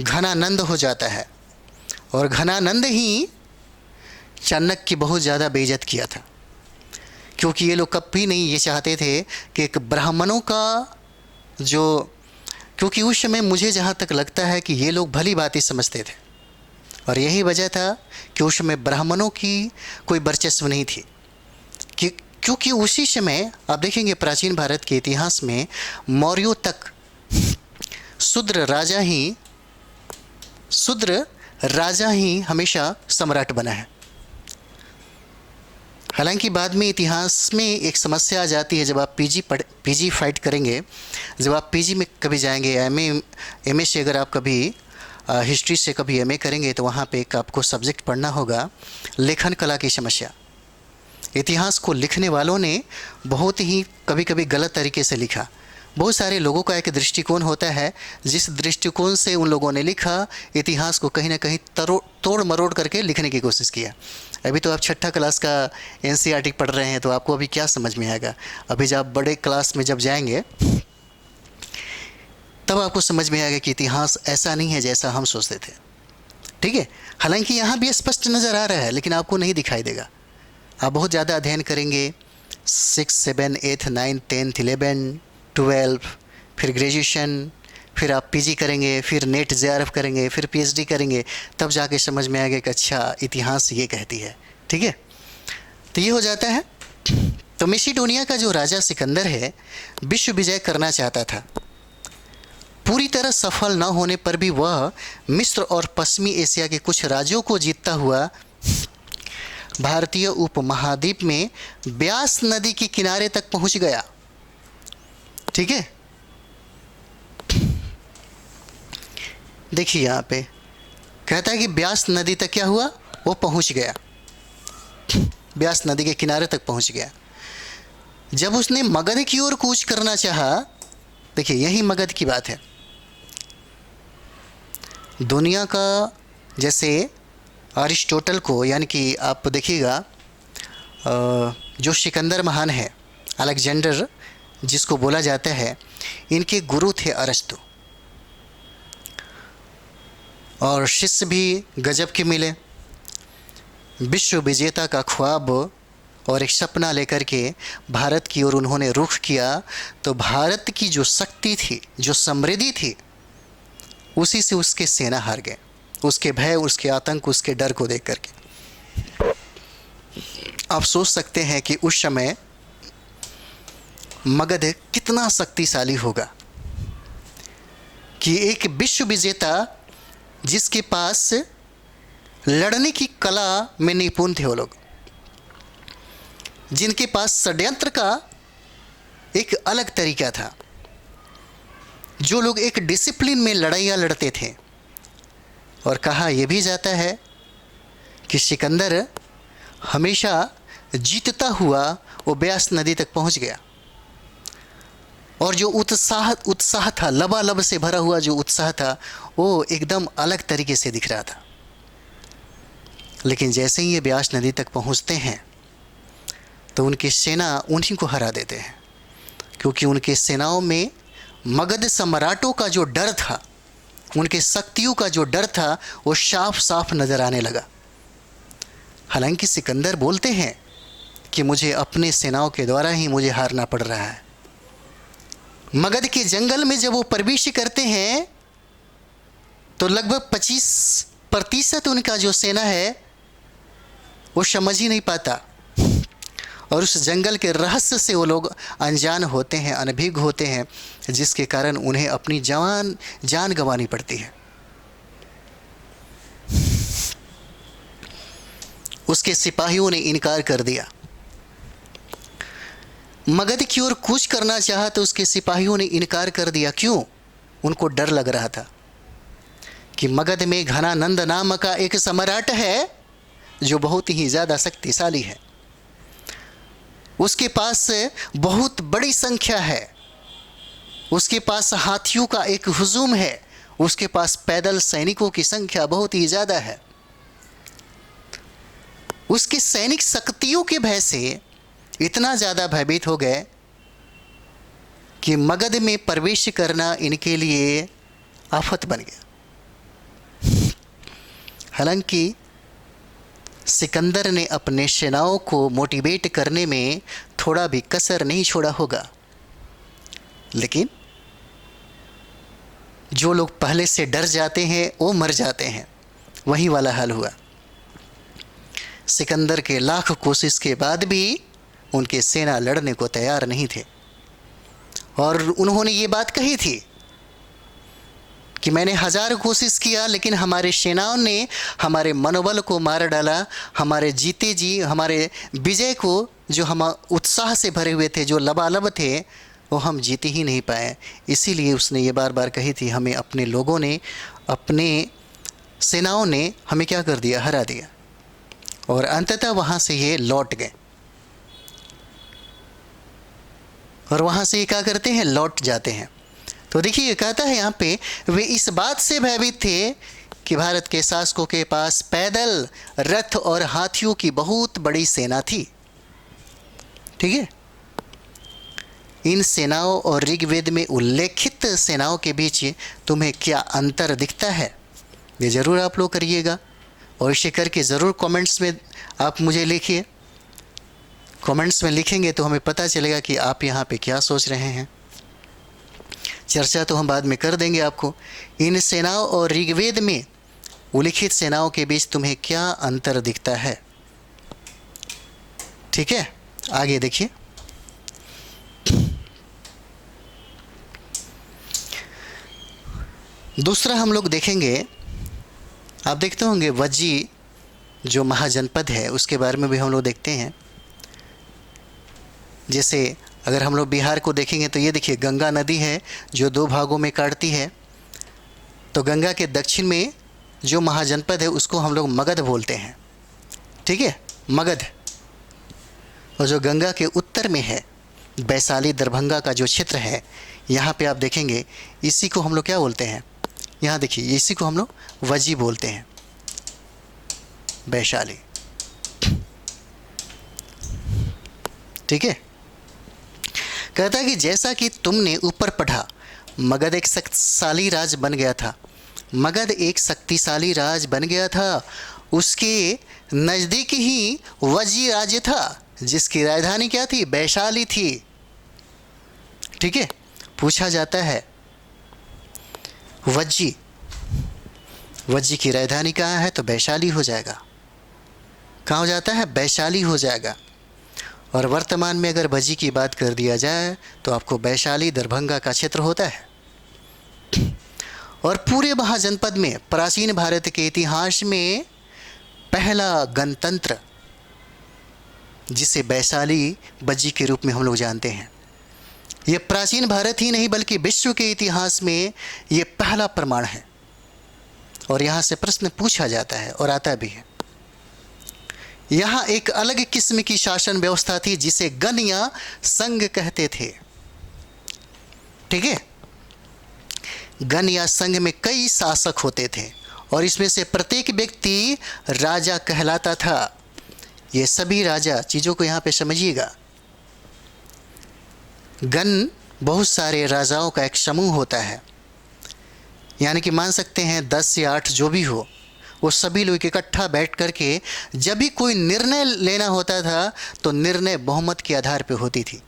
घनानंद हो जाता है। और घनानंद ही चाणक्य की बहुत ज़्यादा बेइज्जत किया था, क्योंकि ये लोग कभी नहीं ये चाहते थे कि एक ब्राह्मणों का क्योंकि उस समय मुझे जहाँ तक लगता है कि ये लोग भली बात ही समझते थे और यही वजह था कि उस समय ब्राह्मणों की कोई वर्चस्व नहीं थी। क्योंकि उसी समय आप देखेंगे प्राचीन भारत के इतिहास में मौर्यों तक शूद्र राजा ही हमेशा सम्राट बना है। हालांकि बाद में इतिहास में एक समस्या आ जाती है, जब आप पीजी फाइट करेंगे, जब आप पीजी में कभी जाएंगे, एमए से अगर आप कभी हिस्ट्री से कभी एमए करेंगे तो वहाँ पे एक आपको सब्जेक्ट पढ़ना होगा लेखन कला की समस्या। इतिहास को लिखने वालों ने बहुत ही कभी कभी गलत तरीके से लिखा। बहुत सारे लोगों का एक दृष्टिकोण होता है, जिस दृष्टिकोण से उन लोगों ने लिखा, इतिहास को कहीं ना कहीं तोड़ मरोड़ करके लिखने की कोशिश किया। अभी तो आप छठा क्लास का एनसीईआरटी पढ़ रहे हैं, तो आपको अभी क्या समझ में आएगा? अभी जब बड़े क्लास में जब जाएंगे तब आपको समझ में आएगा कि इतिहास ऐसा नहीं है जैसा हम सोचते थे। ठीक है, हालांकि यहाँ भी स्पष्ट नज़र आ रहा है, लेकिन आपको नहीं दिखाई देगा। आप बहुत ज़्यादा अध्ययन करेंगे, 6, 7, 8, 9, 10, 11, 12, फिर ग्रेजुएशन, फिर आप पीजी करेंगे, फिर नेट जेआरएफ करेंगे, फिर पीएचडी करेंगे, तब जाके समझ में आएगा कि अच्छा इतिहास ये कहती है। ठीक है, तो ये हो जाता है। तो मैसिडोनिया का जो राजा सिकंदर है, विश्व विजय करना चाहता था। पूरी तरह सफल न होने पर भी वह मिस्र और पश्चिमी एशिया के कुछ राज्यों को जीतता हुआ भारतीय उपमहाद्वीप में ब्यास नदी के किनारे तक पहुंच गया। ठीक है, देखिए यहाँ पे कहता है कि ब्यास नदी तक क्या हुआ, वो पहुंच गया, ब्यास नदी के किनारे तक पहुंच गया। जब उसने मगध की ओर कूच करना चाहा, देखिए यही मगध की बात है। दुनिया का, जैसे अरिस्टोटल को, यानी कि आप देखिएगा जो सिकंदर महान है, अलेक्जेंडर जिसको बोला जाता है, इनके गुरु थे अरस्तु, और शिष्य भी गजब के मिले। विश्व विजेता का ख्वाब और एक सपना लेकर के भारत की ओर उन्होंने रुख किया, तो भारत की जो शक्ति थी, जो समृद्धि थी, उसी से उसके सेना हार गए, उसके भय, उसके आतंक, उसके डर को देख करके। आप सोच सकते हैं कि उस समय मगध कितना शक्तिशाली होगा कि एक विश्व विजेता जिसके पास लड़ने की कला में निपुण थे वो लोग, जिनके पास षड्यंत्र का एक अलग तरीका था, जो लोग एक डिसिप्लिन में लड़ाइयाँ लड़ते थे। और कहा यह भी जाता है कि सिकंदर हमेशा जीतता हुआ वो ब्यास नदी तक पहुंच गया, और जो उत्साह था, लबालब से भरा हुआ जो उत्साह था, वो एकदम अलग तरीके से दिख रहा था। लेकिन जैसे ही ये ब्यास नदी तक पहुंचते हैं तो उनकी सेना उन्हीं को हरा देते हैं, क्योंकि उनके सेनाओं में मगध सम्राटों का जो डर था, उनके शक्तियों का जो डर था, वो साफ साफ नजर आने लगा। हालांकि सिकंदर बोलते हैं कि मुझे अपने सेनाओं के द्वारा ही मुझे हारना पड़ रहा है। मगध के जंगल में जब वो प्रवेश करते हैं तो लगभग 25% उनका जो सेना है वो समझ ही नहीं पाता, और उस जंगल के रहस्य से वो लोग अनजान होते हैं, अनभिज्ञ होते हैं, जिसके कारण उन्हें अपनी जान गंवानी पड़ती है। उसके सिपाहियों ने इनकार कर दिया, मगध की ओर कूच करना चाहा तो उसके सिपाहियों ने इनकार कर दिया। क्यों? उनको डर लग रहा था कि मगध में घनानंद नाम का एक सम्राट है जो बहुत ही ज़्यादा शक्तिशाली है, उसके पास बहुत बड़ी संख्या है, उसके पास हाथियों का एक हुजूम है, उसके पास पैदल सैनिकों की संख्या बहुत ही ज़्यादा है। उसकी सैनिक शक्तियों के भय से इतना ज़्यादा भयभीत हो गए कि मगध में प्रवेश करना इनके लिए आफत बन गया। हालांकि सिकंदर ने अपने सेनाओं को मोटिवेट करने में थोड़ा भी कसर नहीं छोड़ा होगा, लेकिन जो लोग पहले से डर जाते हैं वो मर जाते हैं, वही वाला हाल हुआ। सिकंदर के लाख कोशिश के बाद भी उनके सेना लड़ने को तैयार नहीं थे, और उन्होंने ये बात कही थी कि मैंने 1000 कोशिश किया, लेकिन हमारे सेनाओं ने हमारे मनोबल को मार डाला, हमारे जीते जी हमारे विजय को, जो हम उत्साह से भरे हुए थे, जो लबालब थे, वो हम जीते ही नहीं पाए। इसीलिए उसने ये बार बार कही थी, हमें अपने लोगों ने, अपने सेनाओं ने हमें क्या कर दिया, हरा दिया। और अंततः वहाँ से ये लौट गए, और वहाँ से ये क्या करते हैं, लौट जाते हैं। तो देखिए कहता है यहाँ पे, वे इस बात से भयभीत थे कि भारत के शासकों के पास पैदल, रथ और हाथियों की बहुत बड़ी सेना थी। ठीक है, इन सेनाओं और ऋग्वेद में उल्लेखित सेनाओं के बीच तुम्हें क्या अंतर दिखता है, ये ज़रूर आप लोग करिएगा, और इसे करके ज़रूर कमेंट्स में आप मुझे लिखिए। कमेंट्स में लिखेंगे तो हमें पता चलेगा कि आप यहाँ पे क्या सोच रहे हैं। चर्चा तो हम बाद में कर देंगे आपको। इन सेनाओं और ऋग्वेद में उल्लिखित सेनाओं के बीच तुम्हें क्या अंतर दिखता है? ठीक है, आगे देखिए। दूसरा हम लोग देखेंगे, आप देखते होंगे वज्जी जो महाजनपद है उसके बारे में भी हम लोग देखते हैं। जैसे अगर हम लोग बिहार को देखेंगे तो ये देखिए गंगा नदी है जो 2 भागों में काटती है। तो गंगा के दक्षिण में जो महाजनपद है उसको हम लोग मगध बोलते हैं, ठीक है, मगध। और जो गंगा के उत्तर में है वैशाली दरभंगा का जो क्षेत्र है, यहाँ पे आप देखेंगे इसी को हम लोग क्या बोलते हैं, यहाँ देखिए इसी को हम लोग वज्जी बोलते हैं, वैशाली। ठीक है, कहता है कि जैसा कि तुमने ऊपर पढ़ा, मगध एक शक्तिशाली राज बन गया था। मगध एक शक्तिशाली राज बन गया था। उसके नज़दीक ही वज्जी राज्य था जिसकी राजधानी क्या थी? वैशाली थी। ठीक है, पूछा जाता है वज्जी की राजधानी कहाँ है? तो वैशाली हो जाएगा। कहाँ हो जाता है? वैशाली हो जाएगा। और वर्तमान में अगर वज्जी की बात कर दिया जाए तो आपको वैशाली दरभंगा का क्षेत्र होता है। और पूरे महाजनपद में प्राचीन भारत के इतिहास में पहला गणतंत्र जिसे वैशाली वज्जी के रूप में हम लोग जानते हैं, ये प्राचीन भारत ही नहीं बल्कि विश्व के इतिहास में ये पहला प्रमाण है। और यहाँ से प्रश्न पूछा जाता है और आता भी है। यहाँ एक अलग किस्म की शासन व्यवस्था थी जिसे गण या संघ कहते थे। ठीक है, गण या संघ में कई शासक होते थे और इसमें से प्रत्येक व्यक्ति राजा कहलाता था। ये सभी राजा, चीज़ों को यहाँ पे समझिएगा, गण बहुत सारे राजाओं का एक समूह होता है। यानी कि मान सकते हैं 10 या 8 जो भी हो, वो सभी लोग इकट्ठा बैठ कर के जब भी कोई निर्णय लेना होता था तो निर्णय बहुमत के आधार पे होती थी।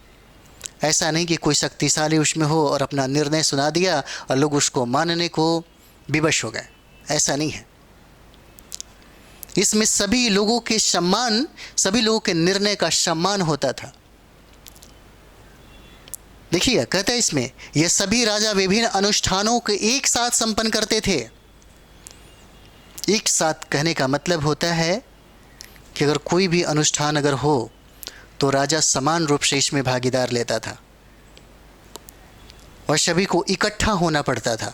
ऐसा नहीं कि कोई शक्तिशाली उसमें हो और अपना निर्णय सुना दिया और लोग उसको मानने को विवश हो गए, ऐसा नहीं है। इसमें सभी लोगों के सम्मान, सभी लोगों के निर्णय का सम्मान होता था। देखिए, कहता है इसमें ये सभी राजा विभिन्न अनुष्ठानों को एक साथ संपन्न करते थे। एक साथ कहने का मतलब होता है कि अगर कोई भी अनुष्ठान अगर हो तो राजा समान रूप से इसमें भागीदार लेता था और सभी को इकट्ठा होना पड़ता था।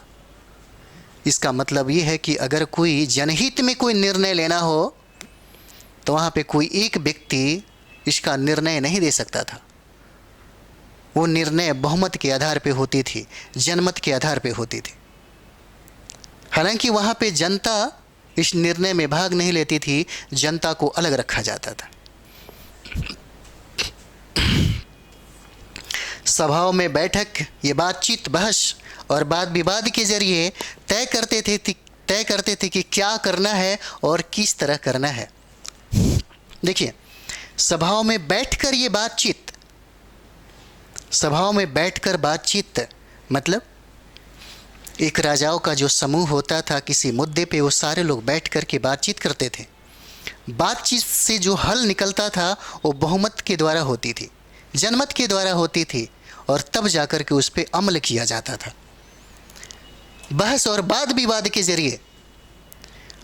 इसका मतलब ये है कि अगर कोई जनहित में कोई निर्णय लेना हो तो वहाँ पे कोई एक व्यक्ति इसका निर्णय नहीं दे सकता था। वो निर्णय बहुमत के आधार पे होती थी, जनमत के आधार पे होती थी। हालांकि वहाँ पे जनता इस निर्णय में भाग नहीं लेती थी, जनता को अलग रखा जाता था। सभाओं में बैठक, ये बातचीत, बहस और वाद विवाद के जरिए तय करते थे कि क्या करना है और किस तरह करना है। देखिए, सभाओं में बैठकर ये बातचीत, सभाओं में बैठकर बातचीत मतलब एक राजाओं का जो समूह होता था, किसी मुद्दे पे वो सारे लोग बैठ कर के बातचीत करते थे। बातचीत से जो हल निकलता था वो बहुमत के द्वारा होती थी, जनमत के द्वारा होती थी और तब जाकर के उस पर अमल किया जाता था। बहस और वाद विवाद के जरिए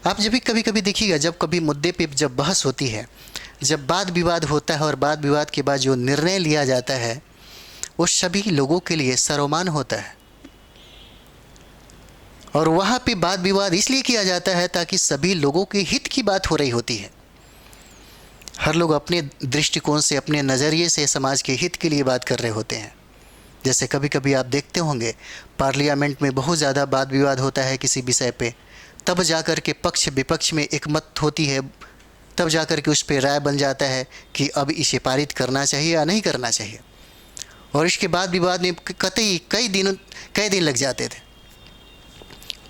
आप जब भी कभी कभी देखिएगा, जब कभी मुद्दे पे जब बहस होती है, जब वाद विवाद होता है और वाद विवाद के बाद जो निर्णय लिया जाता है वो सभी लोगों के लिए सर्वमान होता है। और वहाँ पे वाद विवाद इसलिए किया जाता है ताकि सभी लोगों के हित की बात हो रही होती है। हर लोग अपने दृष्टिकोण से, अपने नज़रिए से समाज के हित के लिए बात कर रहे होते हैं। जैसे कभी कभी आप देखते होंगे पार्लियामेंट में बहुत ज़्यादा वाद विवाद होता है किसी विषय पे, तब जाकर के पक्ष विपक्ष में एक मत होती है, तब जाकर के उस पर राय बन जाता है कि अब इसे पारित करना चाहिए या नहीं करना चाहिए। और इसके बाद विवाद में कतई कई दिन लग जाते थे।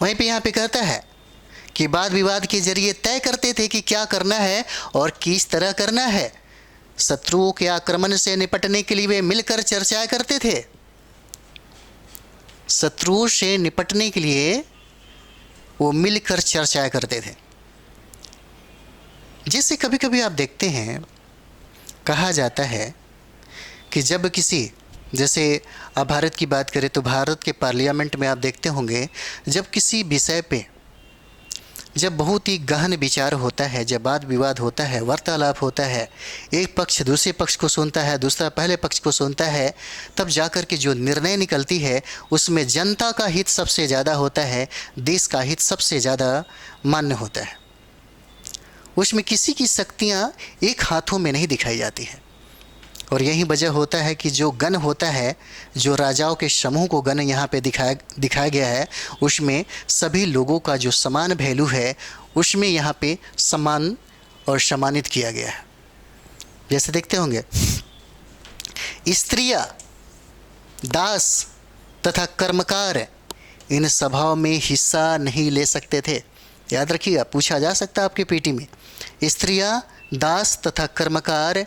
वहीं पे यहाँ पे कहता है कि वाद विवाद के जरिए तय करते थे कि क्या करना है और किस तरह करना है। शत्रुओं के आक्रमण से निपटने के लिए वे मिलकर चर्चा करते थे। शत्रुओं से निपटने के लिए वो मिलकर चर्चा करते थे। जैसे कभी कभी आप देखते हैं, कहा जाता है कि जब किसी, जैसे अब भारत की बात करें तो भारत के पार्लियामेंट में आप देखते होंगे, जब किसी विषय पे जब बहुत ही गहन विचार होता है, जब वाद विवाद होता है, वार्तालाप होता है, एक पक्ष दूसरे पक्ष को सुनता है, दूसरा पहले पक्ष को सुनता है, तब जाकर के जो निर्णय निकलती है उसमें जनता का हित सबसे ज़्यादा होता है, देश का हित सबसे ज़्यादा मान्य होता है। उसमें किसी की शक्तियाँ एक हाथों में नहीं दिखाई जाती है। और यही वजह होता है कि जो गण होता है, जो राजाओं के समूह को गण यहाँ पे दिखाया गया है, उसमें सभी लोगों का जो समान वैल्यू है उसमें यहाँ पे समान और सम्मानित किया गया है। जैसे देखते होंगे, स्त्रियाँ, दास तथा कर्मकार इन सभाओं में हिस्सा नहीं ले सकते थे। याद रखिएगा, पूछा जा सकता है आपके पीटी में। स्त्रियाँ, दास तथा कर्मकार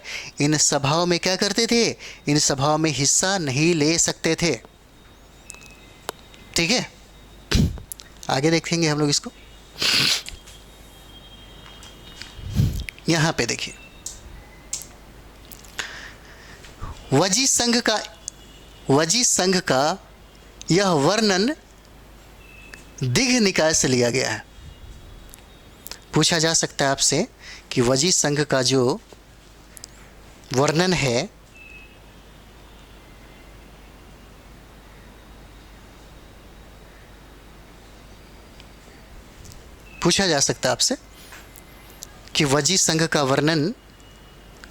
इन सभाओं में क्या करते थे? इन सभाओं में हिस्सा नहीं ले सकते थे। ठीक है, आगे देखेंगे हम लोग इसको। यहां पे देखिए, वजी संघ का यह वर्णन दिघ निकाय से लिया गया है। पूछा जा सकता है आपसे कि वजी संघ का जो वर्णन है पूछा जा सकता है आपसे कि वजी संघ का वर्णन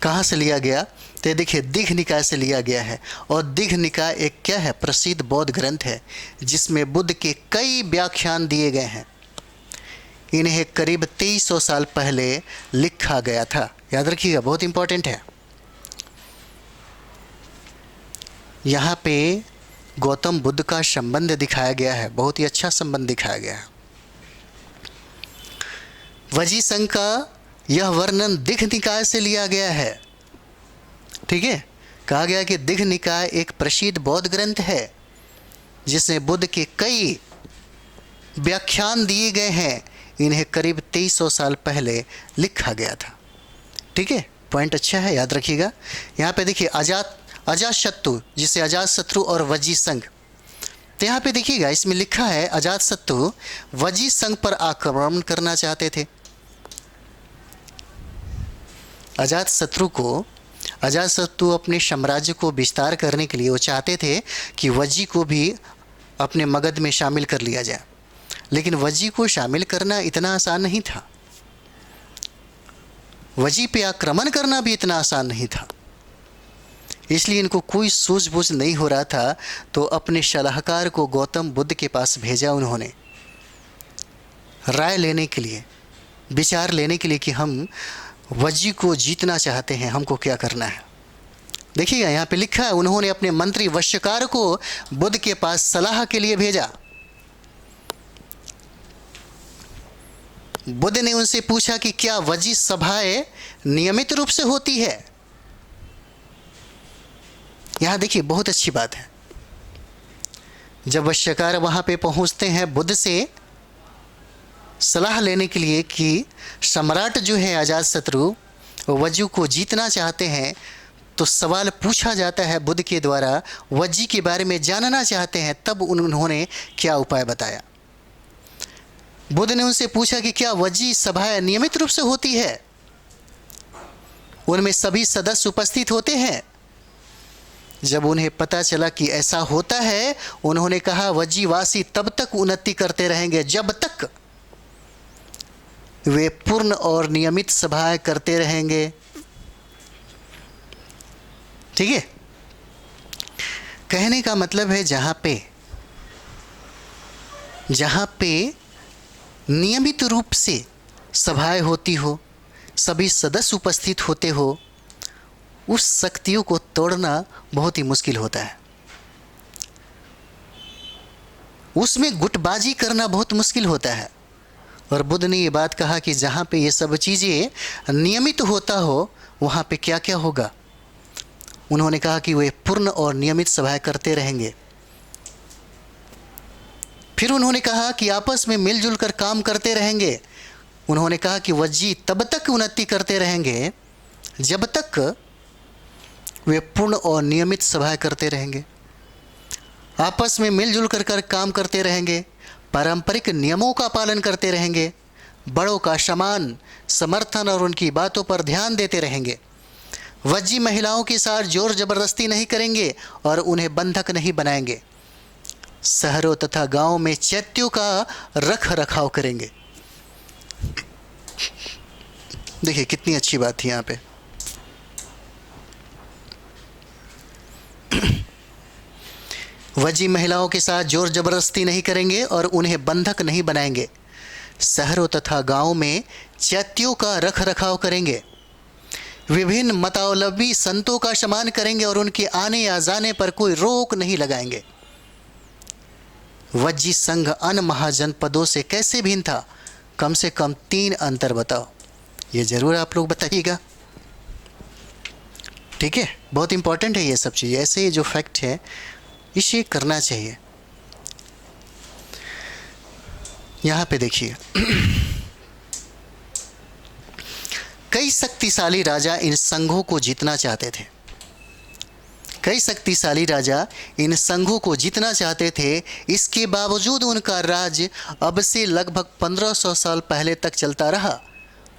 कहाँ से लिया गया, तो देखिए दिघ निकाय से लिया गया है। और दिघ निकाय एक क्या है? प्रसिद्ध बौद्ध ग्रंथ है जिसमें बुद्ध के कई व्याख्यान दिए गए हैं। इन्हें करीब 2300 साल पहले लिखा गया था। याद रखिएगा, बहुत इंपॉर्टेंट है। यहाँ पे गौतम बुद्ध का संबंध दिखाया गया है, बहुत ही अच्छा संबंध दिखाया गया है। वजी संघ का यह वर्णन दिघ निकाय से लिया गया है। ठीक है, कहा गया कि दिघ निकाय एक प्रसिद्ध बौद्ध ग्रंथ है जिसमें बुद्ध के कई व्याख्यान दिए गए हैं। इन्हें करीब 2300 साल पहले लिखा गया था। ठीक है, पॉइंट अच्छा है, याद रखिएगा। यहाँ पे देखिए अजातशत्रु, जिसे अजातशत्रु और वजी संघ, तो यहाँ पे देखिएगा इसमें लिखा है अजातशत्रु वजी संघ पर आक्रमण करना चाहते थे। अजातशत्रु अपने साम्राज्य को विस्तार करने के लिए वो चाहते थे कि वजी को भी अपने मगध में शामिल कर लिया जाए, लेकिन वजी को शामिल करना इतना आसान नहीं था। वजी पे आक्रमण करना भी इतना आसान नहीं था। इसलिए इनको कोई सूझबूझ नहीं हो रहा था, तो अपने सलाहकार को गौतम बुद्ध के पास भेजा उन्होंने, राय लेने के लिए, विचार लेने के लिए कि हम वजी को जीतना चाहते हैं, हमको क्या करना है। देखिएगा यहाँ पे लिखा है, उन्होंने अपने मंत्री वश्यकार को बुद्ध के पास सलाह के लिए भेजा। बुद्ध ने उनसे पूछा कि क्या वजी सभाएं नियमित रूप से होती है। यहां देखिए बहुत अच्छी बात है, जब वश्यकार वहां पे पहुंचते हैं बुद्ध से सलाह लेने के लिए कि सम्राट जो है अजातशत्रु वजी को जीतना चाहते हैं, तो सवाल पूछा जाता है बुद्ध के द्वारा, वजी के बारे में जानना चाहते हैं, तब उन्होंने क्या उपाय बताया। बुद्ध ने उनसे पूछा कि क्या वजी सभाएं नियमित रूप से होती है, उनमें सभी सदस्य उपस्थित होते हैं। जब उन्हें पता चला कि ऐसा होता है, उन्होंने कहा वजीवासी तब तक उन्नति करते रहेंगे जब तक वे पूर्ण और नियमित सभाएं करते रहेंगे। ठीक है, कहने का मतलब है जहां पे नियमित रूप से सभाएं होती हो, सभी सदस्य उपस्थित होते हो, उस शक्तियों को तोड़ना बहुत ही मुश्किल होता है। उसमें गुटबाजी करना बहुत मुश्किल होता है। और बुद्ध ने ये बात कहा कि जहाँ पे ये सब चीज़ें नियमित होता हो, वहाँ पे क्या क्या होगा? उन्होंने कहा कि वे पूर्ण और नियमित सभाएं करते रहेंगे। फिर उन्होंने कहा कि आपस में मिलजुल कर काम करते रहेंगे। उन्होंने कहा कि वज्जी तब तक उन्नति करते रहेंगे जब तक वे पूर्ण और नियमित सभाएं करते रहेंगे। आपस में मिलजुल कर काम करते रहेंगे, पारंपरिक नियमों का पालन करते रहेंगे, बड़ों का सम्मान, समर्थन और उनकी बातों पर ध्यान देते रहेंगे। वज्जी महिलाओं के साथ जोर जबरदस्ती नहीं करेंगे और उन्हें बंधक नहीं बनाएंगे। शहरों तथा गांवों में चैत्यों का रख रखाव करेंगे। देखिए कितनी अच्छी बात थी यहाँ पे। वज्जी महिलाओं के साथ जोर जबरदस्ती नहीं करेंगे और उन्हें बंधक नहीं बनाएंगे। शहरों तथा गांवों में चैत्यों का रख रखाव करेंगे। विभिन्न मतावलंबी संतों का सम्मान करेंगे और उनके आने या जाने पर कोई रोक नहीं लगाएंगे। वज्जी संघ अन्य महाजनपदों से कैसे भिन्न था? कम से कम 3 अंतर बताओ। ये ज़रूर आप लोग बताइएगा, ठीक है? बहुत इंपॉर्टेंट है ये सब चीज़ें। ऐसे जो फैक्ट है इसे करना चाहिए। यहाँ पे देखिए कई शक्तिशाली राजा इन संघों को जीतना चाहते थे। कई शक्तिशाली राजा इन संघों को जीतना चाहते थे। इसके बावजूद उनका राज्य अब से लगभग 1500 साल पहले तक चलता रहा।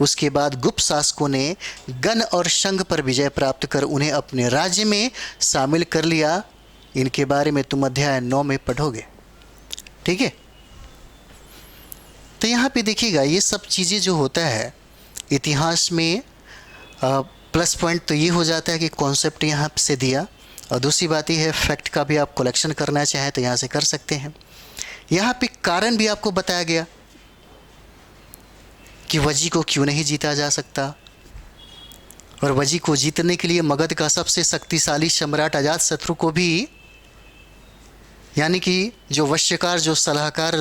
उसके बाद गुप्त शासकों ने गण और संघ पर विजय प्राप्त कर उन्हें अपने राज्य में शामिल कर लिया। इनके बारे में तुम अध्याय 9 में पढ़ोगे, ठीक है? तो यहाँ पे देखिएगा ये सब चीज़ें जो होता है इतिहास में प्लस पॉइंट तो ये हो जाता है कि कॉन्सेप्ट यहाँ से दिया, और दूसरी बात ये है फैक्ट का भी आप कलेक्शन करना चाहें तो यहाँ से कर सकते हैं। यहाँ पे कारण भी आपको बताया गया कि वज्जी को क्यों नहीं जीता जा सकता, और वज्जी को जीतने के लिए मगध का सबसे शक्तिशाली सम्राट अजातशत्रु को भी, यानी कि जो वश्यकार, जो सलाहकार,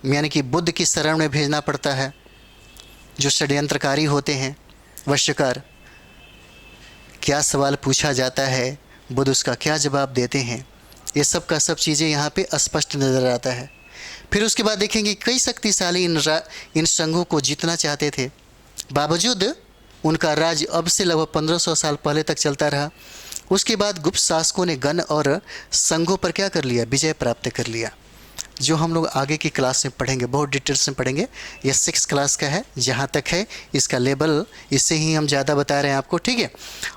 यानी कि बुद्ध की शरण में भेजना पड़ता है। जो षड्यंत्रकारी होते हैं वश्यकार, क्या सवाल पूछा जाता है, बुद्ध उसका क्या जवाब देते हैं, ये सब का सब चीज़ें यहाँ पे स्पष्ट नज़र आता है। फिर उसके बाद देखेंगे कई शक्तिशाली इन संघों को जीतना चाहते थे, बावजूद उनका राज्य अब से लगभग 1500 साल पहले तक चलता रहा। उसके बाद गुप्त शासकों ने गण और संघों पर क्या कर लिया? विजय प्राप्त कर लिया, जो हम लोग आगे की क्लास में पढ़ेंगे, बहुत डिटेल्स में पढ़ेंगे। ये 6 क्लास का है, जहाँ तक है इसका लेवल, इससे ही हम ज़्यादा बता रहे हैं आपको, ठीक है?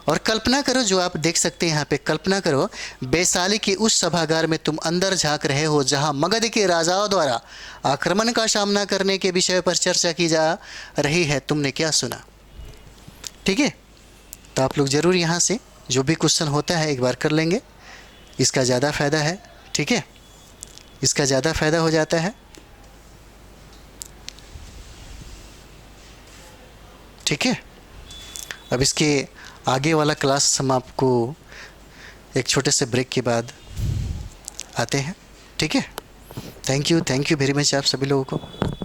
और कल्पना करो, जो आप देख सकते हैं यहाँ पे, कल्पना करो वैशाली के उस सभागार में तुम अंदर झांक रहे हो जहाँ मगध के राजाओं द्वारा आक्रमण का सामना करने के विषय पर चर्चा की जा रही है। तुमने क्या सुना? ठीक है, तो आप लोग ज़रूर यहाँ से जो भी क्वेश्चन होता है एक बार कर लेंगे, इसका ज़्यादा फ़ायदा है, ठीक है? इसका ज़्यादा फ़ायदा हो जाता है, ठीक है? अब इसके आगे वाला क्लास हम आपको एक छोटे से ब्रेक के बाद आते हैं, ठीक है? थैंक यू वेरी मच आप सभी लोगों को।